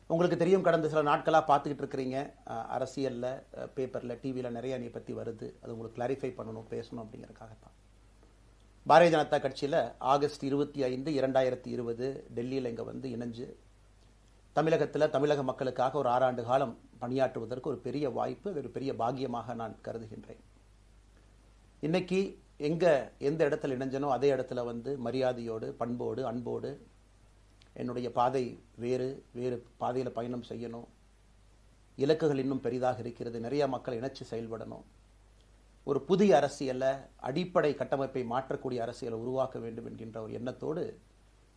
உங்களுக்கு தெரியும், கடந்த சில நாட்களாக பார்த்துக்கிட்டு இருக்கிறீங்க, அரசியலில், பேப்பரில், டிவியில் நிறைய என்னை பற்றி வருது. அது உங்களுக்கு கிளாரிஃபை பண்ணணும், பேசணும் அப்படிங்கிறதுக்காகத்தான். பாரதிய ஜனதா கட்சியில் ஆகஸ்ட் 25, 2020 டெல்லியில் இங்கே வந்து இணைஞ்சு தமிழகத்தில் தமிழக மக்களுக்காக ஒரு 6 ஆண்டு காலம் பணியாற்றுவதற்கு ஒரு பெரிய வாய்ப்பு, அது ஒரு பெரிய பாக்கியமாக நான் கருதுகின்றேன். இன்னைக்கு எந்த இடத்துல இணைஞ்சனோ அதே இடத்துல வந்து மரியாதையோடு, பண்போடு, அன்போடு என்னுடைய பாதை வேறு பாதையில் பயணம் செய்யணும். இலக்குகள் இன்னும் பெரிதாக இருக்கிறது. நிறைய மக்கள் இணைச்சு செயல்படணும். ஒரு புதிய அரசியலை, அடிப்படை கட்டமைப்பை மாற்றக்கூடிய அரசியலை உருவாக்க வேண்டும் என்கின்ற ஒரு எண்ணத்தோடு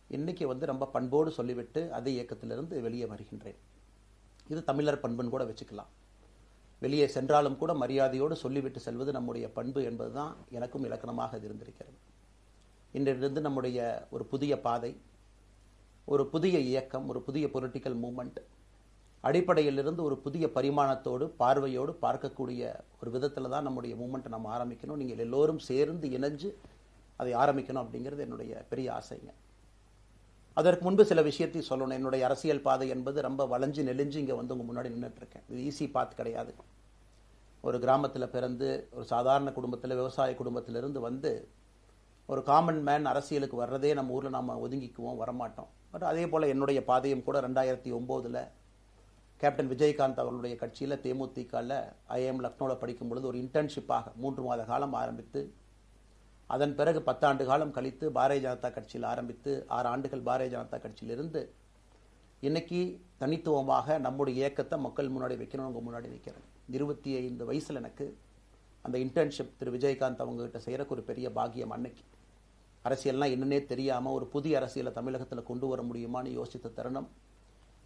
இன்னைக்கு வந்து ரொம்ப பண்போடு சொல்லிவிட்டு அதே இயக்கத்திலிருந்து வெளியே வருகின்றேன். இது தமிழர் பண்புன்னு கூட வச்சுக்கலாம். வெளியே சென்றாலும் கூட மரியாதையோடு சொல்லிவிட்டு செல்வது நம்முடைய பண்பு என்பதுதான் எனக்கும் இலக்கணமாக இது இருந்திருக்கிறது. இன்றிலிருந்து நம்முடைய ஒரு புதிய பாதை, ஒரு புதிய இயக்கம், ஒரு புதிய பொலிட்டிக்கல் மூவ்மெண்ட், அடிப்படையிலிருந்து ஒரு புதிய பரிமாணத்தோடு, பார்வையோடு பார்க்கக்கூடிய ஒரு விதத்தில் தான் நம்முடைய மூவ்மெண்ட்டை நம்ம ஆரம்பிக்கணும். நீங்கள் எல்லோரும் சேர்ந்து இணைஞ்சு அதை ஆரம்பிக்கணும் அப்படிங்கிறது என்னுடைய பெரிய ஆசைங்க. அதற்கு முன்பு சில விஷயத்தையும் சொல்லணும். என்னுடைய அரசியல் பாதை என்பது ரொம்ப வளைஞ்சு நெளிஞ்சு இங்கே வந்து உங்கள் முன்னாடி நின்றுட்டு இருக்கேன். இது ஈஸி பாத் கிடையாது. ஒரு கிராமத்தில் பிறந்து ஒரு சாதாரண குடும்பத்தில், விவசாய குடும்பத்திலிருந்து வந்து ஒரு காமன் மேன் அரசியலுக்கு வர்றதே நம்ம ஊரில் நாம் ஒதுங்கிக்குவோம், வரமாட்டோம். பட் அதே போல் என்னுடைய பாதையும் கூட 2009 கேப்டன் விஜயகாந்த் அவர்களுடைய கட்சியில் தேமுதிகவில் ஐஎம் லக்னோவில் படிக்கும் பொழுது ஒரு இன்டர்ன்ஷிப்பாக 3 மாத காலம் ஆரம்பித்து, அதன் பிறகு 10 ஆண்டு காலம் கழித்து பாரதிய ஜனதா கட்சியில் ஆரம்பித்து 6 ஆண்டுகள் பாரதிய ஜனதா கட்சியிலிருந்து இன்னைக்கு தனித்துவமாக நம்முடைய இயக்கத்தை மக்கள் முன்னாடி வைக்கணும். உங்கள் முன்னாடி வைக்கிறேன். 25 வயசில் எனக்கு அந்த இன்டர்ன்ஷிப் திரு விஜயகாந்த் அவங்ககிட்ட செய்கிறக்கு ஒரு பெரிய பாக்கியம். அன்னைக்கு அரசியல்னால் என்னன்னே தெரியாமல் ஒரு புதிய அரசியலை தமிழகத்தில் கொண்டு வர முடியுமான்னு யோசித்த தருணம்.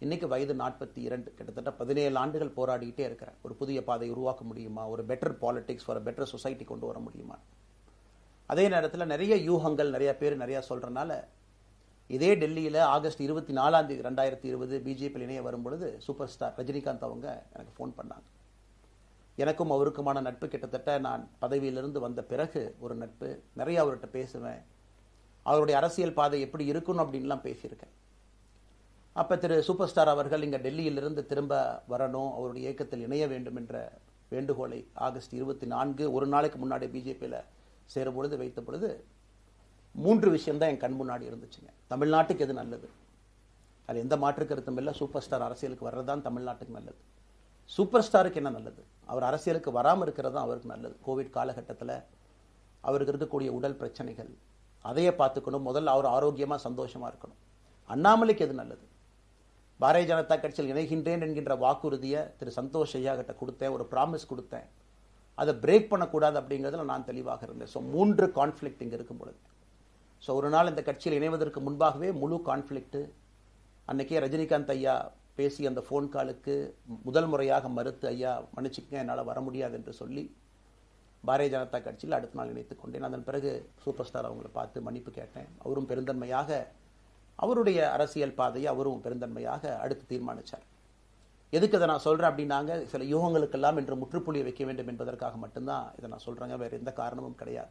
இன்னைக்கு வயது 42, கிட்டத்தட்ட 17 ஆண்டுகள் போராடிக்கிட்டே இருக்கிறேன். ஒரு புதிய பாதை உருவாக்க முடியுமா, ஒரு பெட்டர் பாலிடிக்ஸ், ஒரு பெட்டர் சொசைட்டி கொண்டு வர முடியுமா. அதே நேரத்தில் நிறைய யூகங்கள், நிறைய பேர் நிறையா சொல்கிறனால இதே டெல்லியில் ஆகஸ்ட் 24, 2020 பிஜேபியில் இணைய வரும்பொழுது சூப்பர் ஸ்டார் ரஜினிகாந்த் அவங்க எனக்கு ஃபோன் பண்ணாங்க. எனக்கும் அவருக்குமான நட்பு கிட்டத்தட்ட நான் பதவியிலிருந்து வந்த பிறகு ஒரு நட்பு. நிறைய அவர்கிட்ட பேசுவேன். அவருடைய அரசியல் பாதை எப்படி இருக்கணும் அப்படின்லாம் பேசியிருக்கேன். அப்போ திரு சூப்பர் ஸ்டார் அவர்கள் இங்கே டெல்லியிலிருந்து திரும்ப வரணும், அவருடைய இயக்கத்தில் இணைய வேண்டும் என்ற வேண்டுகோளை ஆகஸ்ட் 24 ஒரு நாளைக்கு முன்னாடி பிஜேபியில் சேரும் பொழுது வைத்த பொழுது 3 விஷயம்தான் என் கண் முன்னாடி இருந்துச்சுங்க. தமிழ்நாட்டுக்கு எது நல்லது, அது எந்த மாற்று கருத்தும் இல்லை. சூப்பர் ஸ்டார் அரசியலுக்கு வர்றது தான் தமிழ்நாட்டுக்கு நல்லது. சூப்பர் ஸ்டாருக்கு என்ன நல்லது, அவர் அரசியலுக்கு வராமல் இருக்கிறது தான் அவருக்கு நல்லது. கோவிட் காலகட்டத்தில் அவருக்கு இருக்கக்கூடிய உடல் பிரச்சனைகள், அதையே பார்த்துக்கணும். முதல்ல அவர் ஆரோக்கியமாக சந்தோஷமாக இருக்கணும். அண்ணாமலைக்கு எது நல்லது, பாரதிய ஜனதா கட்சியில் இணைகின்றேன் என்கின்ற வாக்குறுதியை திரு சந்தோஷ் ஐயா கிட்ட கொடுத்தேன், ஒரு ப்ராமிஸ் கொடுத்தேன். அதை பிரேக் பண்ணக்கூடாது அப்படிங்கிறதுல நான் தெளிவாக இருந்தேன். ஸோ 3 கான்ஃப்ளிக்ட் இங்கே இருக்கும் பொழுது, ஸோ ஒரு நாள் இந்த கட்சியில் இணைவதற்கு முன்பாகவே முழு கான்ஃப்ளிக்ட். அன்றைக்கே ரஜினிகாந்த் ஐயா பேசி அந்த ஃபோன் காலுக்கு முதல் முறையாக மறுத்து, ஐயா மன்னிச்சுக்கங்க என்னால் வர முடியாது என்று சொல்லி பாரதிய ஜனதா கட்சியில் அடுத்த நாள் இணைத்துக் கொண்டேன். அதன் பிறகு சூப்பர் ஸ்டார் அவங்களை பார்த்து மன்னிப்பு கேட்டேன். அவரும் பெருந்தன்மையாக அவருடைய அரசியல் பாதையை அவரும் பெருந்தன்மையாக அடுத்து தீர்மானித்தார். எதுக்கு இதை நான் சொல்கிறேன் அப்படின்னாங்க, சில யூகங்களுக்கெல்லாம் என்று முற்றுப்புள்ளியை வைக்க வேண்டும் என்பதற்காக மட்டும்தான் இதை நான் சொல்கிறேங்க, வேறு எந்த காரணமும் கிடையாது.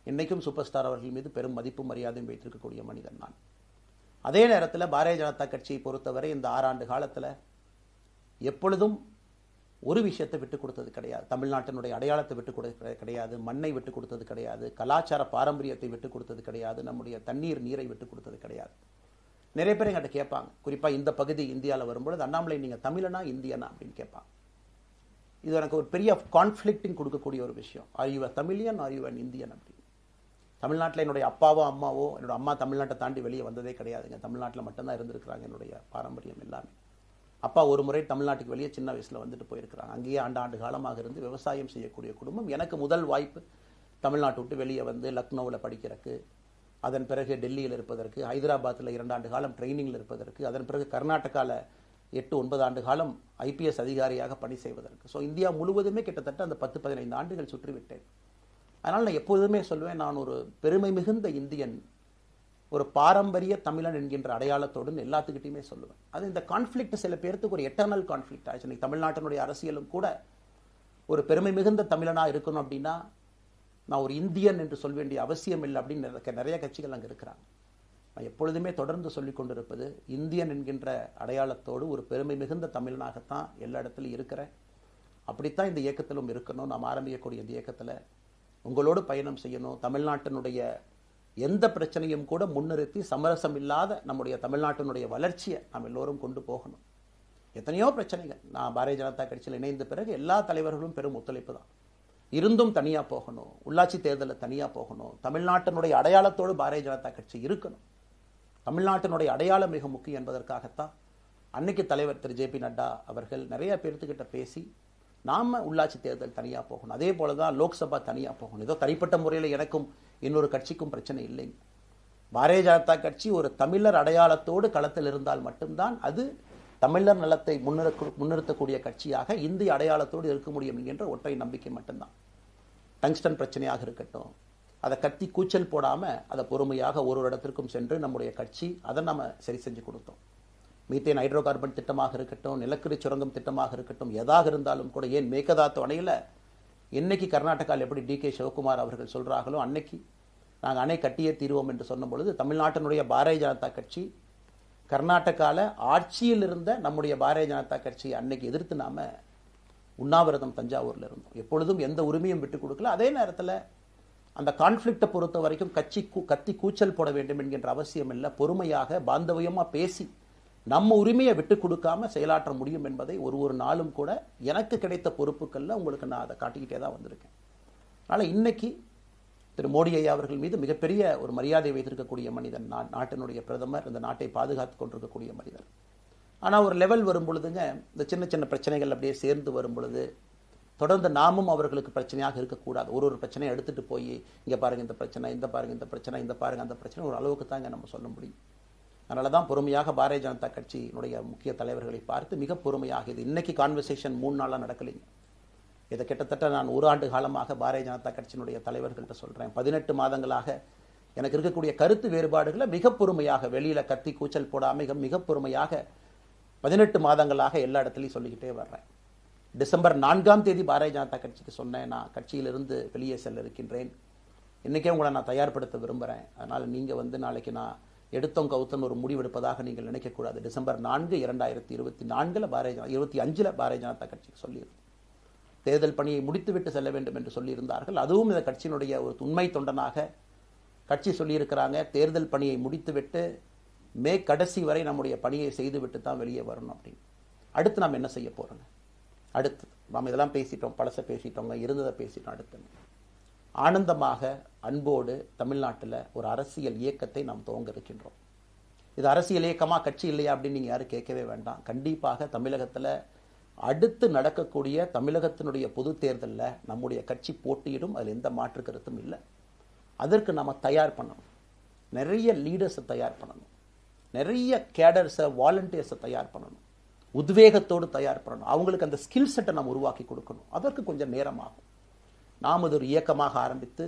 இன்றைக்கும் சூப்பர் ஸ்டார் அவர்கள் மீது பெரும் மதிப்பும் மரியாதையும் வைத்திருக்கக்கூடிய மனிதன் நான். அதே நேரத்தில் பாரதிய ஜனதா கட்சியை பொறுத்தவரை இந்த 6 ஆண்டு காலத்தில் எப்பொழுதும் ஒரு விஷயத்தை விட்டுக் கொடுத்தது கிடையாது. தமிழ்நாட்டினுடைய அடையாளத்தை விட்டுக் கொடுத்தது கிடையாது, மண்ணை விட்டுக் கொடுத்தது கிடையாது, கலாச்சார பாரம்பரியத்தை விட்டுக் கொடுத்தது கிடையாது, நம்முடைய நீரை விட்டுக் கொடுத்தது கிடையாது. நிறைய பேர் எங்கிட்ட கேட்பாங்க, குறிப்பாக இந்த பகுதி இந்தியாவில் வரும்பொழுது, அண்ணாமலை நீங்கள் தமிழனா இந்தியனா அப்படின்னு கேட்பாங்க. இது எனக்கு ஒரு பெரிய கான்ஃப்ளிக்டிங் கொடுக்கக்கூடிய ஒரு விஷயம். Are you a Tamilian, are you an Indian அப்படின்னு. தமிழ்நாட்டில் என்னுடைய அப்பாவோ அம்மாவோ, என்னோட அம்மா தமிழ்நாட்டை தாண்டி வெளியே வந்ததே கிடையாதுங்க. தமிழ்நாட்டில் மட்டும்தான் இருந்திருக்கிறாங்க. என்னுடைய பாரம்பரியம் எல்லாமே. அப்பா ஒரு முறை தமிழ்நாட்டுக்கு வெளியே சின்ன வயசில் வந்துட்டு போயிருக்கிறாங்க. அங்கேயே ஆண்டு காலமாக இருந்து விவசாயம் செய்யக்கூடிய குடும்பம். எனக்கு முதல் வாய்ப்பு தமிழ்நாட்டை விட்டு வெளியே வந்து லக்னோவில் படிக்கிறதுக்கு, அதன் பிறகு டெல்லியில் இருப்பதற்கு, ஹைதராபாத்தில் 2 ஆண்டு காலம் ட்ரைனிங்கில் இருப்பதற்கு, அதன் பிறகு கர்நாடகாவில் 8-9 ஆண்டு காலம் ஐபிஎஸ் அதிகாரியாக பணி செய்வதற்கு. ஸோ இந்தியா முழுவதுமே கிட்டத்தட்ட அந்த 10-15 ஆண்டுகள் சுற்றிவிட்டேன். அதனால் நான் எப்போதுமே சொல்வேன், நான் ஒரு பெருமை மிகுந்த இந்தியன், ஒரு பாரம்பரிய தமிழன் என்கின்ற அடையாளத்தோடு எல்லாத்துக்கிட்டையுமே சொல்லுவேன். அது இந்த கான்ஃப்ளிக்ட் சில பேருக்கு ஒரு எட்டர்னல் கான்ஃப்ளிக்ட் ஆச்சு. இன்னைக்கு தமிழ்நாட்டினுடைய அரசியலும் கூட ஒரு பெருமை மிகுந்த தமிழனாக இருக்கணும் அப்படின்னா நான் ஒரு இந்தியன் என்று சொல்ல வேண்டிய அவசியம் இல்லை அப்படின்னு நிறைய கட்சிகள் அங்கே இருக்கிறாங்க. நான் எப்பொழுதுமே தொடர்ந்து சொல்லிக் கொண்டிருப்பது, இந்தியன் என்கின்ற அடையாளத்தோடு ஒரு பெருமை மிகுந்த தமிழனாகத்தான் எல்லா இடத்துலையும் இருக்கிறேன். அப்படித்தான் இந்த இயக்கத்திலும் இருக்கணும். நாம் ஆரம்பிக்கக்கூடிய இந்த இயக்கத்தில் உங்களோடு பயணம் செய்யணும். தமிழ்நாட்டினுடைய எந்த பிரச்சனையும் கூட முன்னிறுத்தி சமரசம் இல்லாத நம்முடைய தமிழ்நாட்டினுடைய வளர்ச்சியை நாம் எல்லோரும் கொண்டு போகணும். எத்தனையோ பிரச்சனைகள். நான் பாரதிய ஜனதா கட்சியில் இணைந்த பிறகு எல்லா தலைவர்களும் பெரும் ஒத்துழைப்பு தான். இருந்தும் தனியாக போகணும், உள்ளாட்சி தேர்தலில் தனியாக போகணும், தமிழ்நாட்டினுடைய அடையாளத்தோடு பாரதிய ஜனதா கட்சி இருக்கணும். தமிழ்நாட்டினுடைய அடையாளம் மிக முக்கியம் என்பதற்காகத்தான் அன்னைக்கு தலைவர் திரு ஜே.பி. நட்டா அவர்கள் நிறைய பேர்த்துக்கிட்ட பேசி நாம உள்ளாட்சி தேர்தல் தனியாக போகணும், அதே போல தான் லோக்சபா தனியாக போகணும். ஏதோ தனிப்பட்ட முறையில் எனக்கும் இன்னொரு கட்சிக்கும் பிரச்சனை இல்லைங்க. பாரதிய ஜனதா கட்சி ஒரு தமிழர் அடையாளத்தோடு களத்தில் இருந்தால் மட்டும்தான் அது தமிழர் நலத்தை முன்னிறுத்தக்கூடிய கட்சியாக இந்திய அடையாளத்தோடு இருக்க முடியும் என்கின்ற ஒற்றை நம்பிக்கை மட்டும்தான். டங்ஸ்டன் பிரச்சனையாக இருக்கட்டும், அதை கத்தி கூச்சல் போடாமல் அதை பொறுமையாக ஒரு இடத்திற்கும் சென்று நம்முடைய கட்சி அதை நம்ம சரி செஞ்சு கொடுத்தோம். மீத்தேன் ஹைட்ரோ கார்பன் திட்டமாக இருக்கட்டும், நிலக்கரி சுரங்கம் திட்டமாக இருக்கட்டும், எதாக இருந்தாலும் கூட, ஏன் மேகதாத்து அணையில் இன்னைக்கு கர்நாடகாவில் எப்படி டி.கே. சிவகுமார் அவர்கள் சொல்கிறார்களோ அன்னைக்கு நாங்கள் அணை கட்டியே தீர்வோம் என்று சொன்ன பொழுது தமிழ்நாட்டினுடைய பாரதிய ஜனதா கட்சி கர்நாடகாவில் ஆட்சியில் இருந்த நம்முடைய பாரதிய ஜனதா கட்சியை அன்னைக்கு எதிர்த்து நாம உண்ணாவிரதம் தஞ்சாவூரில் இருந்தோம். எப்பொழுதும் எந்த உரிமையும் விட்டு கொடுக்கல. அதே நேரத்தில் அந்த கான்ஃப்ளிக்டை பொறுத்த வரைக்கும் கத்தி கூச்சல் போட வேண்டும் என்கின்ற அவசியம் இல்லை. பொறுமையாக பாந்தவியமாக பேசி நம்ம உரிமையை விட்டு கொடுக்காம செயலாற்ற முடியும் என்பதை ஒரு நாளும் கூட எனக்கு கிடைத்த பொறுப்புகளில் உங்களுக்கு நான் அதை காட்டிக்கிட்டே தான் வந்திருக்கேன். அதனால் இன்னைக்கு திரு மோடி ஐயா அவர்கள் மீது மிகப்பெரிய ஒரு மரியாதை வைத்திருக்கக்கூடிய மனிதன், நாட்டினுடைய பிரதமர், இந்த நாட்டை பாதுகாத்து கொண்டிருக்கக்கூடிய மனிதர். ஆனால் ஒரு லெவல் வரும் பொழுதுங்க, இந்த சின்ன சின்ன பிரச்சனைகள் அப்படியே சேர்ந்து வரும் பொழுது தொடர்ந்து நாமும் அவர்களுக்கு பிரச்சனையாக இருக்கக்கூடாது. ஒரு பிரச்சனையை எடுத்துட்டு போய் இங்கே பாருங்க இந்த பிரச்சனை, இந்த பாருங்க இந்த பிரச்சனை, இந்த பாருங்க அந்த பிரச்சனை, ஒரு அளவுக்கு தான் இங்கே நம்ம சொல்ல முடியும். அதனால தான் பொறுமையாக பாரதிய ஜனதா கட்சியினுடைய முக்கிய தலைவர்களை பார்த்து மிக பொறுமையாக, இது இன்னைக்கு கான்வர்சேஷன் 3 நாளாக நடக்கலைங்க. இதை கிட்டத்தட்ட நான் 1 ஆண்டு காலமாக பாரதிய ஜனதா கட்சியினுடைய தலைவர்கள்ட்ட சொல்கிறேன். 18 மாதங்களாக எனக்கு இருக்கக்கூடிய கருத்து வேறுபாடுகளை மிக பொறுமையாக, வெளியில் கத்தி கூச்சல் போடாமல் மிக பொறுமையாக 18 மாதங்களாக எல்லா இடத்துலையும் சொல்லிக்கிட்டே வர்றேன். டிசம்பர் 4ஆம் தேதி பாரதிய ஜனதா கட்சிக்கு சொன்னேன், நான் கட்சியிலிருந்து வெளியே செல்ல இருக்கின்றேன், இன்றைக்கே உங்களை நான் தயார்படுத்த விரும்புகிறேன், அதனால் நீங்கள் நாளைக்கு நான் எடுத்தோம் கவுத்தன் ஒரு முடிவெடுப்பதாக நீங்கள் நினைக்கக்கூடாது. டிசம்பர் 4, 2024 25 பாரதிய ஜனதா கட்சிக்கு சொல்லியிருந்தேன். தேர்தல் பணியை முடித்துவிட்டு செல்ல வேண்டும் என்று சொல்லியிருந்தார்கள். அதுவும் இந்த கட்சியினுடைய ஒரு உண்மை தொண்டனாக கட்சி சொல்லியிருக்கிறாங்க, தேர்தல் பணியை முடித்துவிட்டு மே கடைசி வரை நம்முடைய பணியை செய்துவிட்டு தான் வெளியே வரணும் அப்படின்னு. அடுத்து நாம் என்ன செய்ய போகிறோங்க? அடுத்து நாம் இதெல்லாம் பேசிட்டோம், பழசை பேசிட்டோங்க, இருந்ததை பேசிட்டோம். அடுத்து ஆனந்தமாக அன்போடு தமிழ்நாட்டில் ஒரு அரசியல் இயக்கத்தை நாம் துவங்க இருக்கின்றோம். இது அரசியல் இயக்கமாக கட்சி இல்லையா அப்படின்னு நீங்கள் யாரும் கேட்கவே வேண்டாம். கண்டிப்பாக தமிழகத்தில் அடுத்து நடக்கக்கூடிய தமிழகத்தினுடைய பொது தேர்தலில் நம்முடைய கட்சி போட்டியிடும், அதில் எந்த மாற்று கருத்தும் இல்லை. அதற்கு நம்ம தயார் பண்ணணும், நிறைய லீடர்ஸை தயார் பண்ணணும், நிறைய கேடர்ஸை வாலண்டியர்ஸை தயார் பண்ணணும், உத்வேகத்தோடு தயார் பண்ணணும், அவங்களுக்கு அந்த ஸ்கில் செட்டை நம்ம உருவாக்கி கொடுக்கணும். அதற்கு கொஞ்சம் நேரமாகும். நாம் அது ஒரு இயக்கமாக ஆரம்பித்து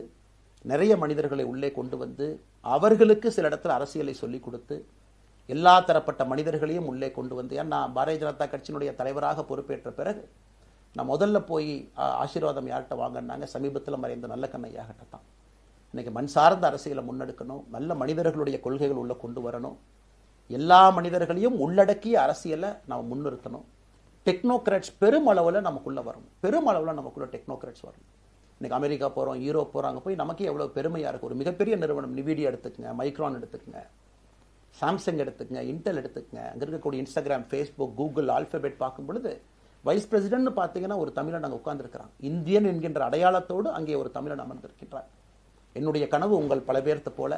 நிறைய மனிதர்களை உள்ளே கொண்டு வந்து அவர்களுக்கு சில இடத்துல அரசியலை சொல்லிக் கொடுத்து எல்லா தரப்பட்ட மனிதர்களையும் உள்ளே கொண்டு வந்து, ஏன்னா பாரதிய ஜனதா கட்சியினுடைய தலைவராக பொறுப்பேற்ற பிறகு நான் முதல்ல போய் ஆசீர்வாதம் யார்கிட்ட வாங்கினாங்க, சமீபத்தில் மறைந்த நல்ல கண்ணையாகிட்ட தான். இன்னைக்கு மண் சார்ந்த அரசியலை முன்னெடுக்கணும், நல்ல மனிதர்களுடைய கொள்கைகள் உள்ள கொண்டு வரணும், எல்லா மனிதர்களையும் உள்ளடக்கிய அரசியலை நாம் முன்னிறுத்தணும். டெக்னோக்ராட்ஸ் பெருமளவில் நமக்குள்ளே வரணும், பெருமளவில் நமக்குள்ள டெக்னோக்ராட்ஸ் வரணும். இன்னைக்கு அமெரிக்கா போகிறோம், யூரோப் போகிறாங்க, போய் நமக்கே எவ்வளோ பெருமையாக இருக்குது. ஒரு மிகப்பெரிய நிறுவனம் நிவிடியா எடுத்துக்கங்க, மைக்ரான் எடுத்துக்கங்க, சாம்சங் எடுத்துக்கங்க, இன்டெல் எடுத்துக்கங்க, அங்கே இருக்கக்கூடிய இன்ஸ்டாகிராம், ஃபேஸ்புக், கூகுள், ஆல்ஃபபெட் பார்க்கும் பொழுது வைஸ் பிரசிடென்ட்னு பார்த்தீங்கன்னா ஒரு தமிழன் அங்கே உட்கார்ந்துருக்கிறாங்க. இந்தியன் என்கின்ற அடையாளத்தோடு அங்கே ஒரு தமிழன் அமர்ந்திருக்கின்றார். என்னுடைய கனவு உங்கள் பல பேர்த்த போல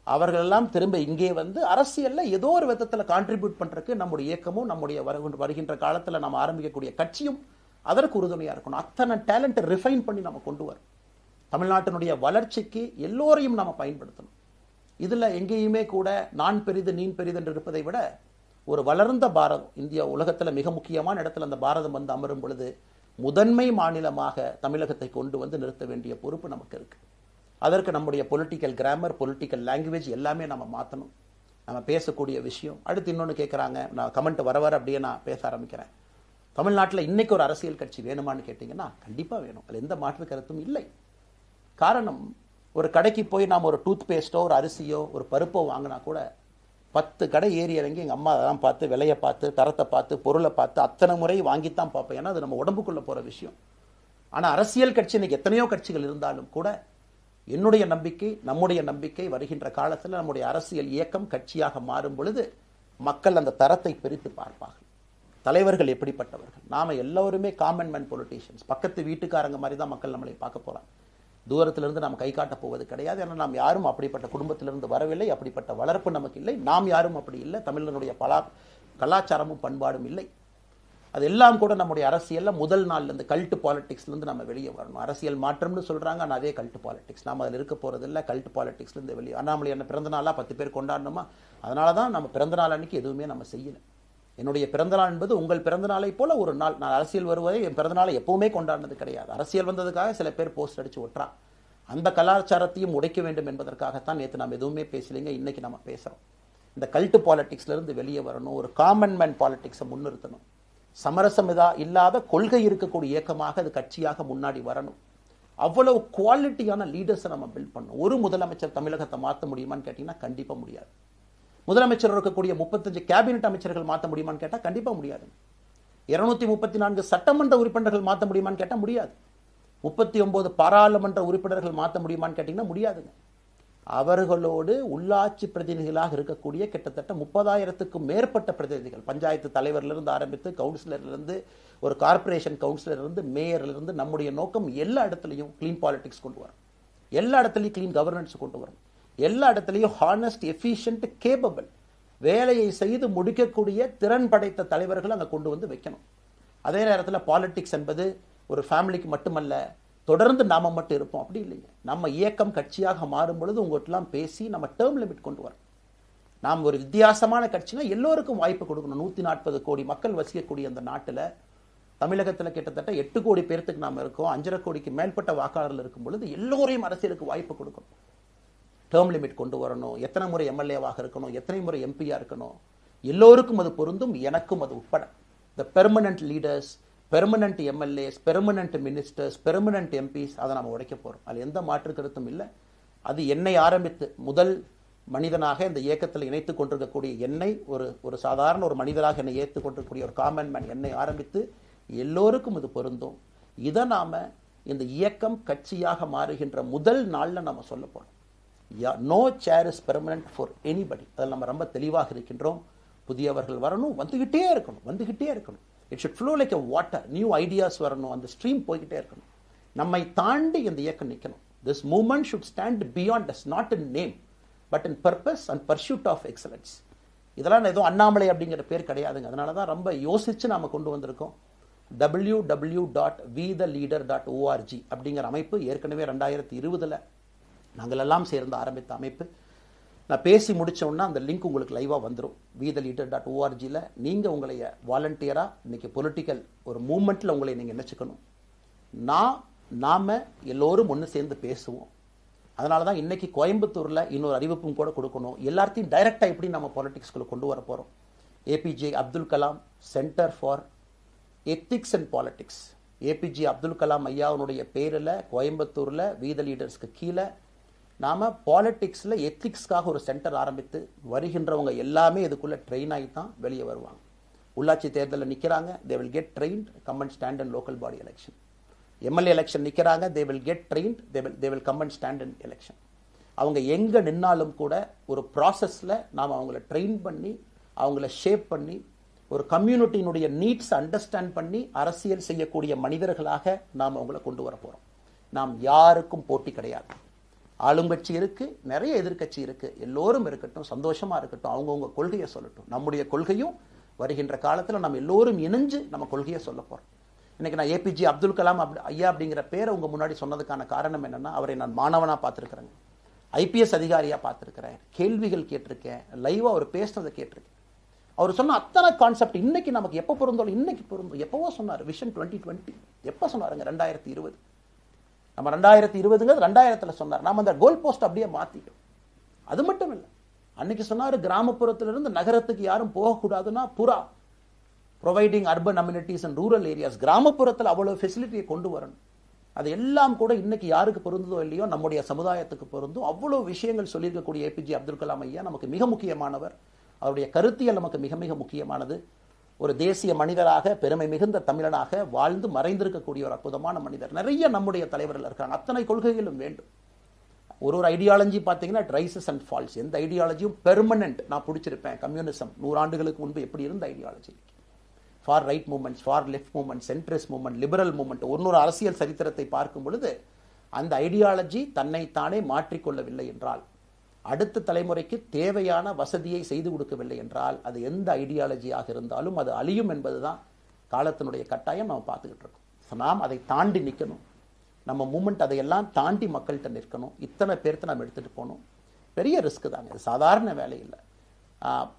அவர்களெல்லாம் திரும்ப இங்கே வந்து அரசியலில் ஏதோ ஒரு விதத்தில் கான்ட்ரிபியூட் பண்ணுறதுக்கு நம்முடைய இயக்கமும் நம்முடைய வருகின்ற காலத்தில் நம்ம ஆரம்பிக்கக்கூடிய கட்சியும் அதற்கு உறுதுணையாக இருக்கணும். அத்தனை டேலண்ட்டை ரிஃபைன் பண்ணி நம்ம கொண்டு வரும். தமிழ்நாட்டினுடைய வளர்ச்சிக்கு எல்லோரையும் நம்ம பயன்படுத்தணும். இதில் எங்கேயுமே கூட நான் பெரிது நீ பெரிது என்று இருப்பதை விட ஒரு வளர்ந்த பாரதம், இந்தியா உலகத்தில் மிக முக்கியமான இடத்துல அந்த பாரதம் வந்து அமரும் பொழுது முதன்மை மாநிலமாக தமிழகத்தை கொண்டு வந்து நிறுத்த வேண்டிய பொறுப்பு நமக்கு இருக்கு. அதற்கு நம்முடைய பொலிட்டிக்கல் கிராமர், பொலிட்டிக்கல் லாங்குவேஜ் எல்லாமே நம்ம மாற்றணும். நம்ம பேசக்கூடிய விஷயம். அடுத்து இன்னொன்று கேட்குறாங்க, நான் கமெண்ட் வர அப்படியே நான் பேச ஆரம்பிக்கிறேன். தமிழ்நாட்டில் இன்னைக்கு ஒரு அரசியல் கட்சி வேணுமான்னு கேட்டிங்கன்னா கண்டிப்பாக வேணும், அதில் எந்த மாற்று கருத்தும் இல்லை. காரணம், ஒரு கடைக்கு போய் நாம் ஒரு டூத் பேஸ்ட்டோ ஒரு அரிசியோ ஒரு பருப்போ வாங்கினா கூட 10 கடை ஏறி இறங்கி எங்கள் அம்மா அதெல்லாம் பார்த்து விலையை பார்த்து தரத்தை பார்த்து பொருளை பார்த்து அத்தனை முறை வாங்கித்தான் பார்ப்பேன். ஏன்னா அது நம்ம உடம்புக்குள்ளே போகிற விஷயம். ஆனால் அரசியல் கட்சி இன்னைக்கு எத்தனையோ கட்சிகள் இருந்தாலும் கூட என்னுடைய நம்பிக்கை, நம்முடைய நம்பிக்கை, வருகின்ற காலத்தில் நம்முடைய அரசியல் இயக்கம் கட்சியாக மாறும் பொழுது மக்கள் அந்த தரத்தை பிரித்து பார்ப்பார்கள். தலைவர்கள் எப்படிப்பட்டவர்கள்? நாம எல்லோருமே காமன் மேன் பொலிட்டீஷியன்ஸ். பக்கத்து வீட்டுக்காரங்க மாதிரி தான் மக்கள் நம்மளை பார்க்க போறாங்க. தூரத்திலிருந்து நாம் கை காட்ட போவது கிடையாது. ஏன்னா நாம் யாரும் அப்படிப்பட்ட குடும்பத்திலிருந்து வரவில்லை, அப்படிப்பட்ட வளர்ப்பு நமக்கு இல்லை, நாம் யாரும் அப்படி இல்லை, தமிழனுடைய கலாச்சாரமும் பண்பாடும் இல்லை. அதெல்லாம் கூட நம்முடைய அரசியல்ல முதல் நாள்ல இருந்து கல்ட் பாலிடிக்ஸ்ல இருந்து நம்ம வெளியே வரணும். அரசியல் மாற்றம்னு சொல்றாங்க, ஆனால் அதே கல்ட் பாலிடிக்ஸ். நாம அதில் இருக்க போறது இல்லை. கல்ட் பாலிடிக்ஸ்ல இருந்து வெளியே. அண்ணாமலை என்ன பிறந்த நாளா 10 பேர் கொண்டாடணுமா? அதனாலதான் நம்ம பிறந்த நாள் அன்னைக்கு எதுவுமே நம்ம செய்யல. என்னுடைய பிறந்தநாள் என்பது உங்கள் பிறந்தநாளை போல ஒரு நாள். நான் அரசியல் வருவதை என் பிறந்தநாளை எப்பவுமே கொண்டாடினது கிடையாது. அரசியல் வந்ததுக்காக சில பேர் போஸ்ட் அடிச்சு ஒட்டுறா. அந்த கலாச்சாரத்தையும் உடைக்க வேண்டும் என்பதற்காகத்தான் நேற்று நாம் எதுவுமே பேசலைங்க, இன்னைக்கு நம்ம பேசுறோம். இந்த கல்ட் பாலிடிக்ஸ்ல இருந்து வெளியே வரணும். ஒரு காமன் மேன் பாலிடிக்ஸை முன்னிறுத்தணும். சமரசம் இல்லாத கொள்கை இருக்கக்கூடிய இயக்கமாக அது கட்சியாக முன்னாடி வரணும். அவ்வளவு குவாலிட்டியான லீடர்ஸை நம்ம பில்ட் பண்ணணும். ஒரு முதலமைச்சர் தமிழகத்தை மாற்ற முடியுமான்னு கேட்டீங்கன்னா கண்டிப்பா முடியாது. முதலமைச்சர் இருக்கக்கூடிய 35 கேபினெட் அமைச்சர்கள் மாற்ற முடியுமான்னு கேட்டால் கண்டிப்பா முடியாது. 234 சட்டமன்ற உறுப்பினர்கள் மாற்ற முடியுமான்னு கேட்டால் முடியாது. 39 பாராளுமன்ற உறுப்பினர்கள் மாற்ற முடியுமான்னு கேட்டீங்கன்னா முடியாதுங்க. அவர்களோடு உள்ளாட்சி பிரதிநிதிகளாக இருக்கக்கூடிய கிட்டத்தட்ட 30,000க்கும் மேற்பட்ட பிரதிநிதிகள், பஞ்சாயத்து தலைவரிலிருந்து ஆரம்பித்து கவுன்சிலர்லேருந்து ஒரு கார்பரேஷன் கவுன்சிலர்லேருந்து மேயர்லேருந்து, நம்முடைய நோக்கம் எல்லா இடத்துலையும் கிளீன் பாலிடிக்ஸ் கொண்டு வரும், எல்லா இடத்துலையும் கிளீன் கவர்னன்ஸ் கொண்டு வரும், எல்லா இடத்துலையும் ஹானஸ்ட், எஃபிஷியன்ட், கேப்பபிள், வேலையை செய்து முடிக்கக்கூடிய திறன் படைத்த தலைவர்கள் அங்கே கொண்டு வந்து வைக்கணும். அதே நேரத்தில் பாலிடிக்ஸ் என்பது ஒரு ஃபேமிலிக்கு மட்டுமல்ல, தொடர்ந்து நாம மட்டும் இருப்போம் அப்படி இல்லைங்க. நம்ம இயக்கம் கட்சியாக மாறும் பொழுது உங்கள்கிட்டலாம் பேசி நம்ம டேர்ம் லிமிட் கொண்டு வரோம். நாம் ஒரு வித்தியாசமான கட்சினா எல்லோருக்கும் வாய்ப்பு கொடுக்கணும். 140 கோடி மக்கள் வசிக்கக்கூடிய அந்த நாட்டில், தமிழகத்தில் கிட்டத்தட்ட 8 கோடி பேர்த்துக்கு நாம் இருக்கோம். 5.5 கோடிக்கு மேற்பட்ட வாக்காளர்கள் இருக்கும் பொழுது எல்லோரையும் அரசியலுக்கு வாய்ப்பு கொடுக்கணும். டேர்ம் லிமிட் கொண்டு வரணும். எத்தனை முறை எம்எல்ஏவாக இருக்கணும், எத்தனை முறை எம்பியா இருக்கணும், எல்லோருக்கும் அது பொருந்தும், எனக்கும் அது உட்பட. The permanent leaders, permanent MLAs, permanent ministers, permanent MPs, அதை நம்ம உடைக்க போறோம். அது எந்த மாற்று கருத்தும் இல்லை. அது என்னை ஆரம்பித்து முதல் மனிதனாக இந்த இயக்கத்தில் இணைத்துக் கொண்டிருக்கக்கூடிய என்னை, ஒரு சாதாரண ஒரு மனிதராக என்னை ஏற்றுக் கொண்டிருக்கக்கூடிய ஒரு காமன் மேன் என்னை ஆரம்பித்து எல்லோருக்கும் இது பொருந்தும். இதை நாம இந்த இயக்கம் கட்சியாக மாறுகின்ற முதல் நாள்ல நம்ம சொல்ல போறோம். No chair is permanent for anybody. அதில் நம்ம ரொம்ப தெளிவாக இருக்கின்றோம். புதியவர்கள் வரணும், வந்துகிட்டே இருக்கணும். It should flow like a water. New ideas வரணும், அந்த ஸ்ட்ரீம் போய்கிட்டே இருக்கணும். நம்மை தாண்டி இந்த இயக்கம் நிற்கணும். This movement should stand beyond us, not in name but in purpose and pursuit of excellence. இதெல்லாம் ஏதோ அண்ணாமலை அப்படிங்கிற பேர் கிடையாதுங்க. அதனால தான் ரொம்ப யோசிச்சு நாம கொண்டு வந்திருக்கோம். www.vetheleader.org அப்படிங்கிற அமைப்பு ஏற்கனவே 2020 நாங்கள் எல்லாம் சேர்ந்து ஆரம்பித்த அமைப்பு. நான் பேசி முடிச்சோன்னா அந்த லிங்க் உங்களுக்கு லைவாக வந்துடும். vetheleader.org-ல நீங்கள் உங்களை வாலண்டியராக இன்னைக்கு பொலிட்டிக்கல் ஒரு மூமெண்ட்டில் உங்களை நீங்கள் நினைச்சுக்கணும். நாம எல்லோரும் ஒன்று சேர்ந்து பேசுவோம். அதனால தான் இன்னைக்கு கோயம்புத்தூரில் இன்னொரு அறிவிப்பும் கூட கொடுக்கணும். எல்லாத்தையும் டைரக்டாக எப்படி நம்ம பாலிடிக்ஸ்குள்ளே கொண்டு வர போகிறோம். APJ Abdul Kalam centre for ethics and politics, APJ Abdul Kalam ஐயாவுடைய பேரில் கோயம்புத்தூரில் வீத லீடர்ஸ்க்கு கீழே நாம பாலிடிக்ஸ்ல எத்திக்ஸ்க்காக ஒரு சென்டர் ஆரம்பித்து வருகின்றவங்க எல்லாமே இதுக்குள்ள ட்ரெயின் ஆகி தான் வெளியே வருவாங்க. உள்ளாட்சி தேர்தலில் நிற்கிறாங்க, they will get trained, come and stand in local body election. MLA election நிற்கிறாங்க, they will get trained, they will come and stand in election. அவங்க எங்க நின்னாலும் கூட ஒரு ப்ராசஸ்ல நாம் அவங்கள ட்ரெயின் பண்ணி, அவங்கள ஷேப் பண்ணி, ஒரு கம்யூனிட்டியினுடைய நீட்ஸ் அண்டர்ஸ்டாண்ட் பண்ணி அரசியல் செய்யக்கூடிய மனிதர்களாக நாம் அவங்கள கொண்டு வர போறோம். நாம் யாருக்கும் போட்டி கிடையாது. ஆளுங்கட்சி இருக்கு, நிறைய எதிர்கட்சி இருக்கு, எல்லோரும் இருக்கட்டும், சந்தோஷமா இருக்கட்டும், அவங்கவுங்க கொள்கையை சொல்லட்டும். நம்முடைய கொள்கையும் வருகின்ற காலத்தில் நம்ம எல்லோரும் இணைஞ்சு நம்ம கொள்கையை சொல்ல போறோம். இன்னைக்கு நான் ஏபிஜே அப்துல் கலாம் ஐயா அப்படிங்கிற பேரை உங்க முன்னாடி சொன்னதுக்கான காரணம் என்னன்னா, அவரை நான் மாணவனா பார்த்திருக்கிறேன், ஐபிஎஸ் அதிகாரியா பார்த்திருக்கிறேன், கேள்விகள் கேட்டிருக்கேன், லைவா அவர் பேசினதை கேட்டிருக்கேன். அவர் சொன்ன அத்தனை கான்செப்ட் இன்னைக்கு நமக்கு எப்போ பொருந்தோம், இன்னைக்கு பொருந்தும். எப்பவோ சொன்னார் விஷன் 2020, எப்போ சொன்னாருங்க? 2020. நம்ம 2020ங்கிறது 2000த்துல சொன்னார். நாம அந்த கோல் போஸ்ட் அப்படியே மாத்திட்டோம். அது மட்டும் இல்லை, அன்னைக்கு சொன்னாரு கிராமப்புறத்திலிருந்து நகரத்துக்கு யாரும் போகக்கூடாதுன்னா புறா providing urban amenities and rural areas, கிராமப்புறத்தில் அவ்வளவு ஃபெசிலிட்டியை கொண்டு வரணும். அது எல்லாம் கூட இன்னைக்கு யாருக்கு பொருந்ததோ இல்லையோ நம்முடைய சமுதாயத்துக்கு பொருந்தும். அவ்வளோ விஷயங்கள் சொல்லியிருக்கக்கூடிய ஏபிஜே அப்துல் கலாம் ஐயா நமக்கு மிக முக்கியமானவர். அவருடைய கருத்தியல் நமக்கு மிக மிக முக்கியமானது. ஒரு தேசிய மனிதராக, பெருமை மிகுந்த தமிழனாக வாழ்ந்து மறைந்திருக்கக்கூடிய ஒரு அற்புதமான மனிதர். நிறைய நம்முடைய தலைவர்கள் இருக்காங்க. அத்தனை கொள்கைகளும் வேண்டும். ஒரு ஐடியாலஜி பார்த்தீங்கன்னா ரைசஸ் அண்ட் ஃபால்ஸ். எந்த ஐடியாலஜியும் பெர்மனன்ட் நான் பிடிச்சிருப்பேன். கம்யூனிசம் 100 ஆண்டுகளுக்கு முன்பு எப்படி இருந்த ideology, for right movements, for left movement, centrist movement, liberal movement, ஒரு அரசியல் சரித்திரத்தை பார்க்கும் பொழுது அந்த ஐடியாலஜி தன்னைத்தானே மாற்றிக்கொள்ளவில்லை என்றால், அடுத்த தலைமுறைக்கு தேவையான வசதியை செய்து கொடுக்கவில்லை என்றால், அது எந்த ஐடியாலஜியாக இருந்தாலும் அது அழியும் என்பதுதான் காலத்தினுடைய கட்டாயம். நம்ம பார்த்துக்கிட்டு இருக்கோம். நாம் அதை தாண்டி நிற்கணும். நம்ம மூமெண்ட் அதையெல்லாம் தாண்டி மக்கள்கிட்ட நிற்கணும். இத்தனை பேர்த்த நம்ம எடுத்துகிட்டு போகணும். பெரிய ரிஸ்க் தாங்க, இது சாதாரண வேலை இல்லை.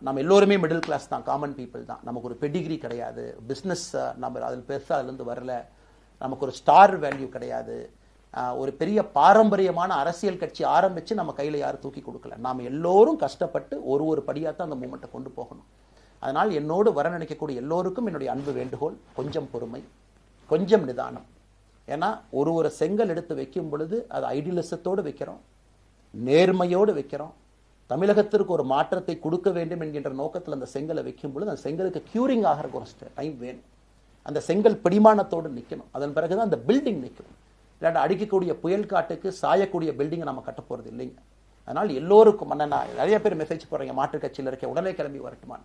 நம்ம எல்லோருமே மிடில் கிளாஸ் தான், காமன் பீப்புள் தான். நமக்கு ஒரு பெடிகிரி கிடையாது, பிஸ்னஸ் நம்ம அதில் பெருசாக அதுலேருந்து வரல, நமக்கு ஒரு ஸ்டார் வேல்யூ கிடையாது, ஒரு பெரிய பாரம்பரியமான அரசியல் கட்சி ஆரம்பித்து நம்ம கையில் யாரும் தூக்கி கொடுக்கல. நாம் எல்லோரும் கஷ்டப்பட்டு ஒரு படியாக தான் அந்த மூமெண்ட்டை கொண்டு போகணும். அதனால் என்னோடு வர நினைக்கக்கூடிய எல்லோருக்கும் என்னுடைய அன்பு வேண்டுகோள், கொஞ்சம் பொறுமை, கொஞ்சம் நிதானம். ஏன்னா ஒரு செங்கல் எடுத்து வைக்கும் பொழுது அது ஐடியலிசத்தோடு வைக்கிறோம், நேர்மையோடு வைக்கிறோம். தமிழகத்திற்கு ஒரு மாற்றத்தை கொடுக்க வேண்டும் என்கின்ற நோக்கத்தில் அந்த செங்கலை வைக்கும் பொழுது அந்த செங்கலுக்கு கியூரிங் ஆகிறதுக்கு ஒரு டைம் வேணும். அந்த செங்கல் பிடிமானத்தோடு நிற்கணும். அதன் பிறகுதான் அந்த பில்டிங் நிற்கும். இல்லாட்ட அடிக்கக்கூடிய புயல் காட்டுக்கு சாயக்கூடிய பில்டிங்கை நம்ம கட்ட போகிறது இல்லைங்க. அதனால் எல்லோருக்கும் நிறைய பேர் மெசேஜ் போடுறீங்க, மாற்றுக் கட்சியில் இருக்க உடனே கிளம்பி வரட்டுமான்.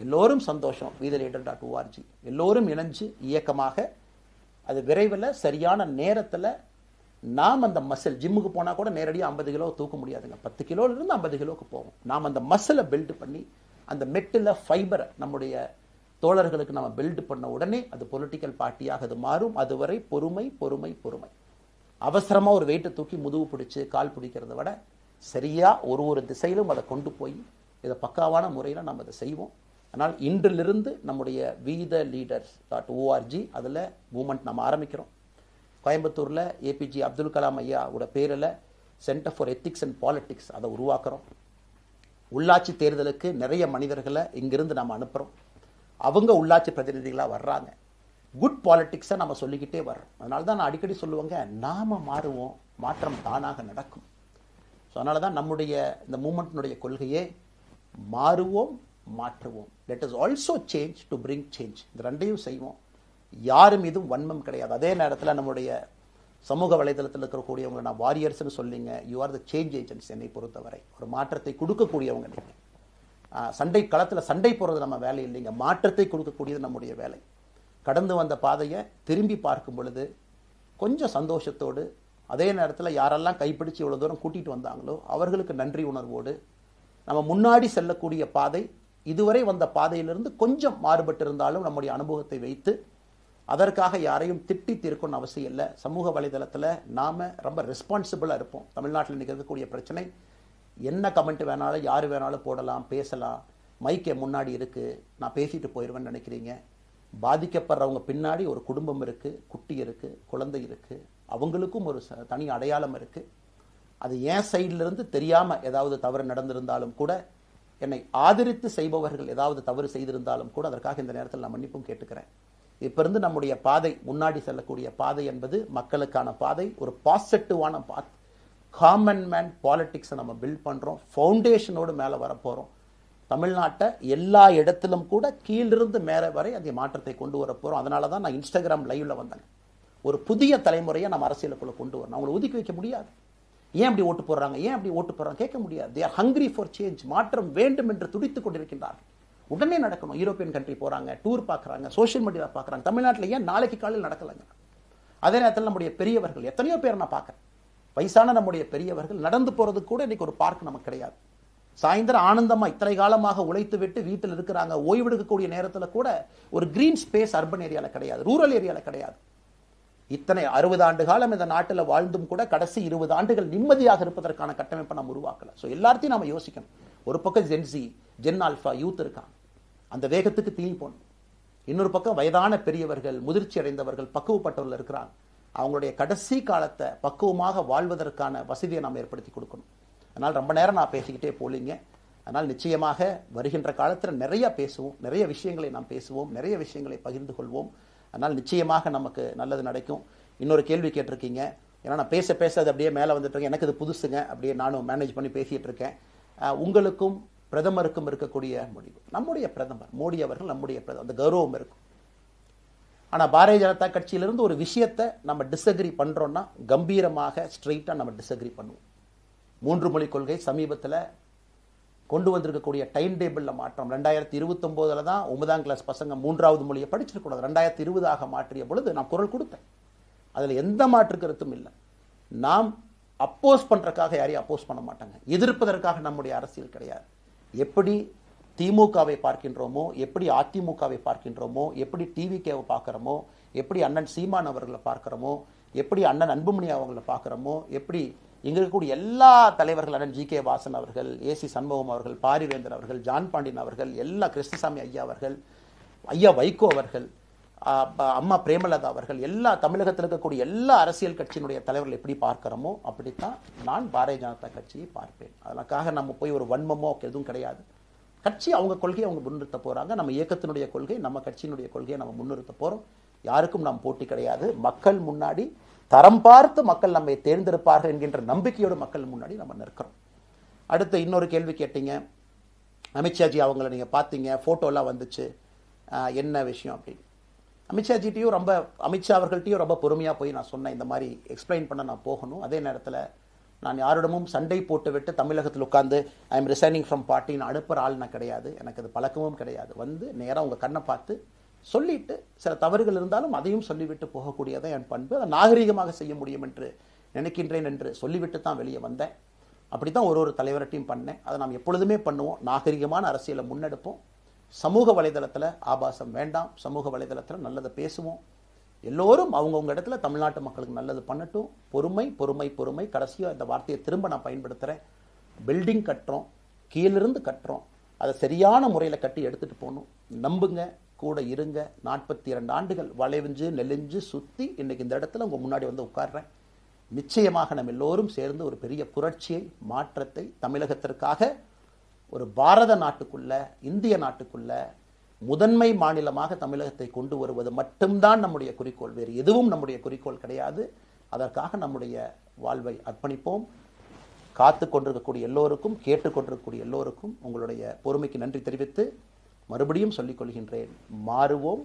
எல்லோரும் சந்தோஷம். wetheLeader.org எல்லோரும் இணைஞ்சு இயக்கமாக அது விரைவில் சரியான நேரத்தில் நாம் அந்த மசில், ஜிம்முக்கு போனால் கூட நேரடியாக 50 கிலோ தூக்க முடியாதுங்க, 10 கிலோலேருந்து 50 கிலோவுக்கு போகும். நாம் அந்த மசிலை பில்டு பண்ணி அந்த மெட்டில் ஃபைபரை நம்முடைய தோழர்களுக்கு நம்ம பில்டு பண்ண உடனே அது பொலிட்டிக்கல் பார்ட்டியாக அது மாறும். அதுவரை பொறுமை பொறுமை பொறுமை. அவசரமாக ஒரு வெயிட்டை தூக்கி முதுகு பிடிச்சி கால் பிடிக்கிறத விட சரியாக ஒரு திசையிலும் அதை கொண்டு போய் இதை பக்காவான முறையில் நம்ம அதை செய்வோம். ஆனால் இன்றிலிருந்து நம்முடைய wetheLeaders.org அதில் மூமெண்ட் நம்ம ஆரம்பிக்கிறோம். கோயம்புத்தூரில் ஏபிஜே அப்துல் கலாம் ஐயாவோட பேரில் centre for ethics and politics அதை உருவாக்குறோம். உள்ளாட்சி தேர்தலுக்கு நிறைய மனிதர்களை இங்கிருந்து நம்ம அனுப்புகிறோம். அவங்க உள்ளாட்சி பிரதிநிதிகளாக வர்றாங்க. குட் பாலிட்டிக்ஸை நம்ம சொல்லிக்கிட்டே வர்றோம். அதனால தான் நான் அடிக்கடி சொல்லுவாங்க, நாம் மாறுவோம், மாற்றம் தானாக நடக்கும். ஸோ அதனால தான் நம்முடைய இந்த மூமெண்ட்டினுடைய கொள்கையே மாறுவோம், மாற்றுவோம். Let us also change to bring change. இந்த ரெண்டையும் செய்வோம். யாரும் இதுவும் வன்மம் கிடையாது. அதே நேரத்தில் நம்முடைய சமூக வலைதளத்தில் இருக்கக்கூடியவங்களை நான் வாரியர்ஸ்னு சொல்லிங்க, you are the change agents. என்னை பொறுத்தவரை ஒரு மாற்றத்தை கொடுக்கக்கூடியவங்க நீங்கள். சண்டை களத்தில் சண்டை போடுறது நம்ம வேலை இல்லைங்க, மாற்றத்தை கொடுக்கக்கூடியது நம்முடைய வேலை. கடந்து வந்த பாதையை திரும்பி பார்க்கும் பொழுது கொஞ்சம் சந்தோஷத்தோடு, அதே நேரத்தில் யாரெல்லாம் கைப்பிடிச்சு இவ்வளோ தூரம் கூட்டிகிட்டு வந்தாங்களோ அவர்களுக்கு நன்றி உணர்வோடு, நம்ம முன்னாடி செல்லக்கூடிய பாதை இதுவரை வந்த பாதையிலிருந்து கொஞ்சம் மாறுபட்டு இருந்தாலும் நம்முடைய அனுபவத்தை வைத்து அதற்காக யாரையும் திட்டி தீர்க்கணும்னு அவசியம் இல்லை. சமூக வலைதளத்தில் நாம் ரொம்ப ரெஸ்பான்சிபிளாக இருப்போம். தமிழ்நாட்டில் நிகழக்கூடிய பிரச்சனை, என்ன கமெண்ட் வேணாலும் யார் வேணாலும் போடலாம், பேசலாம். மைக்கே முன்னாடி இருக்குது, நான் பேசிட்டு போயிடுவேன்னு நினைக்கிறீங்க. பாதிக்கப்படுறவங்க பின்னாடி ஒரு குடும்பம் இருக்குது, குட்டி இருக்குது, குழந்தை இருக்குது, அவங்களுக்கும் ஒரு தனி அடையாளம் இருக்குது. அது என் சைட்லேருந்து தெரியாமல் ஏதாவது தவறு நடந்திருந்தாலும் கூட, என்னை ஆதரித்து செய்பவர்கள் ஏதாவது தவறு செய்திருந்தாலும் கூட அதற்காக இந்த நேரத்தில் நான் மன்னிப்பும் கேட்டுக்கிறேன். இப்போ இருந்து நம்முடைய பாதை, முன்னாடி செல்லக்கூடிய பாதை என்பது மக்களுக்கான பாதை, ஒரு பாசிட்டிவான பாத். காமன் மேன் பாலிட்டிக்ஸை நம்ம பில்ட் பண்ணுறோம். ஃபவுண்டேஷனோடு மேலே வரப்போகிறோம். தமிழ்நாட்டை எல்லா இடத்திலும் கூட கீழிருந்து மேலே வரை அந்த மாற்றத்தை கொண்டு வர போகிறோம். அதனால தான் நான் இன்ஸ்டாகிராம் லைவ்ல வந்தேன். ஒரு புதிய தலைமுறையை நம்ம அரசியலுக்குள்ள கொண்டு வரணும். அவங்களை ஒதுக்கி வைக்க முடியாது. ஏன் அப்படி ஓட்டு போடுறாங்க, ஏன் அப்படி ஓட்டு போடுறாங்க கேட்க முடியாது. They are hungry for change. மாற்றம் வேண்டும் என்று துடித்துக் கொண்டிருக்கின்றார்கள். உடனே நடக்கணும். யூரோப்பியன் கண்ட்ரி போகிறாங்க, டூர் பார்க்குறாங்க, சோஷியல் மீடியா பார்க்குறாங்க. தமிழ்நாட்டில் ஏன் நாளைக்கு காலையில் நடக்கலைங்க? அதே நேரத்தில் நம்முடைய பெரியவர்கள் எத்தனையோ பேர் நான் பார்க்குறேன். வயசான நம்முடைய பெரியவர்கள் நடந்து போகிறது கூட இன்னைக்கு ஒரு பார்க் நமக்கு கிடையாது. சாயந்தரம் ஆனந்தமாக இத்தனை காலமாக உழைத்து விட்டு வீட்டில் இருக்கிறாங்க. ஓய்வெடுக்கக்கூடிய நேரத்தில் கூட ஒரு கிரீன் ஸ்பேஸ் அர்பன் ஏரியாவில் கிடையாது, ரூரல் ஏரியாவில் கிடையாது. இத்தனை 60 ஆண்டு காலம் இந்த நாட்டில் வாழ்ந்தும் கூட கடைசி 20 ஆண்டுகள் நிம்மதியாக இருப்பதற்கான கட்டமைப்பை நம்ம உருவாக்கல. ஸோ எல்லாத்தையும் நம்ம யோசிக்கணும். ஒரு பக்கம் ஜென்சி, ஜென் ஆல்ஃபா யூத் இருக்காங்க, அந்த வேகத்துக்கு தீனி போகணும். இன்னொரு பக்கம் வயதான பெரியவர்கள், முதிர்ச்சி அடைந்தவர்கள், பக்குவப்பட்டவர்கள் இருக்கிறாங்க. அவங்களுடைய கடைசி காலத்தை பக்குவமாக வாழ்வதற்கான வசதியை நாம் ஏற்படுத்தி கொடுக்கணும். அதனால் ரொம்ப நேரம் நான் பேசிக்கிட்டே போலிங்க. அதனால் நிச்சயமாக வருகின்ற காலத்தில் நிறைய பேசுவோம், நிறைய விஷயங்களை நாம் பேசுவோம், நிறைய விஷயங்களை பகிர்ந்து கொள்வோம். அதனால் நிச்சயமாக நமக்கு நல்லது நடக்கும். இன்னொரு கேள்வி கேட்டிருக்கீங்க. ஏன்னா நான் பேச பேச அது அப்படியே மேலே வந்துட்டு இருக்கேன். எனக்கு இது புதுசுங்க. அப்படியே நானும் மேனேஜ் பண்ணி பேசிட்டு இருக்கேன். உங்களுக்கும் பிரதமருக்கும் இருக்கக்கூடிய முடிவு, நம்முடைய பிரதமர் மோடி அவர்கள் நம்முடைய பிரதமர், அந்த கௌரவம் இருக்கும். ஆனால் பாரதிய ஜனதா கட்சியிலிருந்து ஒரு விஷயத்தை நம்ம டிஸ்அக்ரி பண்ணுறோன்னா கம்பீரமாக ஸ்ட்ரெயிட்டாக நம்ம டிஸ்அக்ரி பண்ணுவோம். 3 மொழி கொள்கை சமீபத்தில் கொண்டு வந்திருக்கக்கூடிய டைம் டேபிளில் மாற்றம் 2029 தான் 9ஆம் கிளாஸ் பசங்க 3வது மொழியை படிச்சிருக்கூடாது, 2020 மாற்றிய பொழுது நான் குரல் கொடுத்தேன். அதில் எந்த மாற்று கருத்தும் இல்லை. நாம் அப்போஸ் பண்ணுறதுக்காக யாரையும் அப்போஸ் பண்ண மாட்டாங்க, எதிர்ப்பதற்காக நம்முடைய அரசியல் கிடையாது. எப்படி திமுகவை பார்க்கின்றோமோ, எப்படி அதிமுகவை பார்க்கின்றோமோ, எப்படி டிவிகேவை பார்க்குறோமோ, எப்படி அண்ணன் சீமான் அவர்களை பார்க்குறோமோ, எப்படி அண்ணன் அன்புமணி அவர்களை பார்க்குறோமோ, எப்படி இங்கே இருக்கக்கூடிய எல்லா தலைவர்கள், அண்ணன் ஜி.கே. வாசன் அவர்கள், ஏசி சண்முகம் அவர்கள், பாரிவேந்தர் அவர்கள், ஜான் பாண்டியன் அவர்கள், எல்லா கிருஷ்ணசாமி ஐயா அவர்கள், ஐயா வைகோ அவர்கள், அம்மா பிரேமலதா அவர்கள், எல்லா தமிழகத்தில் இருக்கக்கூடிய எல்லா அரசியல் கட்சியினுடைய தலைவர்கள் எப்படி பார்க்கிறோமோ அப்படித்தான் நான் பாரதிய ஜனதா கட்சியை பார்ப்பேன். அதற்காக நம்ம போய் ஒரு வன்மமோ எதுவும் கிடையாது. கட்சி அவங்க கொள்கையை அவங்க முன்னிறுத்த போறாங்க. நம்ம இயக்கத்தினுடைய கொள்கை, நம்ம கட்சியினுடைய கொள்கையை நம்ம முன்னிறுத்த போறோம். யாருக்கும் நாம் போட்டி கிடையாது. மக்கள் முன்னாடி தரம் பார்த்து மக்கள் நம்மை தேர்ந்தெடுப்பார்கள் என்கின்ற நம்பிக்கையோடு மக்கள் முன்னாடி நம்ம நிற்கிறோம். அடுத்து இன்னொரு கேள்வி கேட்டீங்க. அமித்ஷாஜி அவங்கள நீங்க பார்த்தீங்க, போட்டோலாம் வந்துச்சு, என்ன விஷயம் அப்படின்னு. அமித்ஷாஜிட்டையும் அமித்ஷா அவர்கள்ட்டையும் ரொம்ப பொறுமையாக போய் நான் சொன்னேன், இந்த மாதிரி எக்ஸ்பிளைன் பண்ண நான் போகணும். அதே நேரத்தில் நான் யாரிடமும் சண்டை போட்டு விட்டு தமிழகத்தில் உட்காந்து I am resigning from party நான் அனுப்புகிற ஆள் நான் கிடையாது. எனக்கு அது பழக்கமும் கிடையாது. வந்து நேராக உங்கள் கண்ணை பார்த்து சொல்லிட்டு, சில தவறுகள் இருந்தாலும் அதையும் சொல்லிவிட்டு போகக்கூடியதான் என் பண்பு. அதை நாகரீகமாக செய்ய முடியும் என்று நினைக்கின்றேன் என்று சொல்லிவிட்டு தான் வெளியே வந்தேன். அப்படி தான் ஒரு தலைவர்கிட்டையும் பண்ணேன். அதை நாம் எப்பொழுதுமே பண்ணுவோம். நாகரிகமான அரசியலை முன்னெடுப்போம். சமூக வலைதளத்தில் ஆபாசம் வேண்டாம். சமூக வலைதளத்தில் நல்லதை பேசுவோம். எல்லோரும் அவங்கவுங்க இடத்துல தமிழ்நாட்டு மக்களுக்கு நல்லது பண்ணட்டும். பொறுமை பொறுமை பொறுமை. கடைசியாக இந்த வார்த்தையை திரும்ப நான் பயன்படுத்துகிறேன். பில்டிங் கட்டுறோம், கீழிருந்து கட்டுறோம், அதை சரியான முறையில் கட்டி எடுத்துகிட்டு போகணும். நம்புங்க, கூட இருங்க. 42 ஆண்டுகள் வளைவிஞ்சு நெலிஞ்சு சுற்றி இன்னைக்கு இந்த இடத்துல உங்கள் முன்னாடி வந்து உட்கார்றேன். நிச்சயமாக நம்ம எல்லோரும் சேர்ந்து ஒரு பெரிய புரட்சியை, மாற்றத்தை தமிழகத்திற்காக, ஒரு பாரத நாட்டுக்குள்ள, இந்திய நாட்டுக்குள்ள முதன்மை மாநிலமாக தமிழகத்தை கொண்டு வருவது மட்டும்தான் நம்முடைய குறிக்கோள். வேறு எதுவும் நம்முடைய குறிக்கோள் கிடையாது. அதற்காக நம்முடைய வாழ்வை அர்ப்பணிப்போம். காத்து கொண்டிருக்கக்கூடிய எல்லோருக்கும், கேட்டுக்கொண்டிருக்கக்கூடிய எல்லோருக்கும் உங்களுடைய பொறுமைக்கு நன்றி தெரிவித்து மறுபடியும் சொல்லிக் கொள்கின்றேன். மாறுவோம்.